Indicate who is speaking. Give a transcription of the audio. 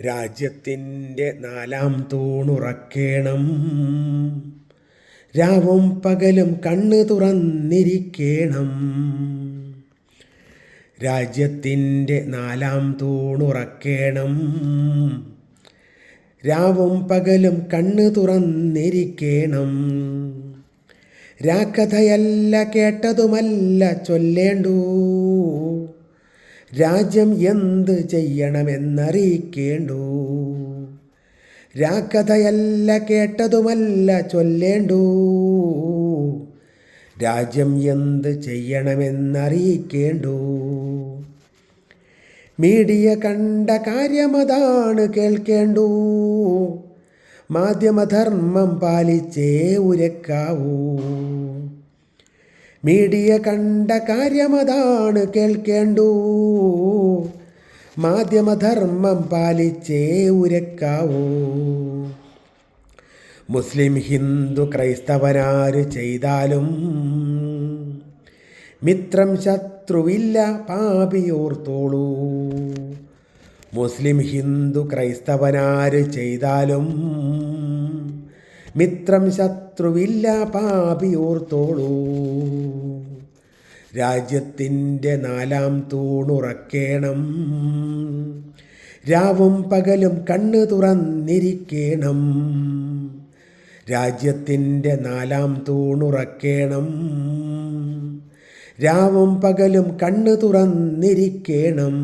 Speaker 1: രാജ്യത്തിൻ്റെ നാലാം തൂണുറക്കേണം, രാവും പകലും കണ്ണ് തുറന്നിരിക്കണം. രാജ്യത്തിൻ്റെ നാലാം തൂണുറക്കേണം, രാവും പകലും കണ്ണ് തുറന്നിരിക്കണം. രാക്കഥയല്ല കേട്ടതുമല്ല ചൊല്ലേണ്ടൂ, രാജ്യം എന്ത് ചെയ്യണമെന്നറിയിക്കേണ്ടൂ. രാക്കഥയല്ല കേട്ടതുമല്ല ചൊല്ലേണ്ടൂ, രാജ്യം എന്ത് ചെയ്യണമെന്നറിയിക്കേണ്ടൂ. മീഡിയ കണ്ട കാര്യമതാണ് കേൾക്കേണ്ടൂ, മാധ്യമധർമ്മം പാലിച്ചേ ഉരക്കാവൂ. മീഡിയ കണ്ട കാര്യമതാണ് കേൾക്കേണ്ടൂ, മാധ്യമധർമ്മം പാലിച്ചേ ഉരക്കാവൂ. മുസ്ലിം ഹിന്ദു ക്രൈസ്തവനാര് ചെയ്താലും മിത്രം ശത്രുവില്ല പാപിയോർത്തോളൂ. മുസ്ലിം ഹിന്ദു ക്രൈസ്തവനാര് ചെയ്താലും മിത്രം ശത്രുവില്ല പാപിയോർത്തോളൂ. രാജ്യത്തിൻ്റെ നാലാം തൂണുറക്കേണം, രാവും പകലും കണ്ണ് തുറന്നിരിക്കണം. രാജ്യത്തിൻ്റെ നാലാം തൂണുറക്കേണം, രാവും പകലും കണ്ണ് തുറന്നിരിക്കണം.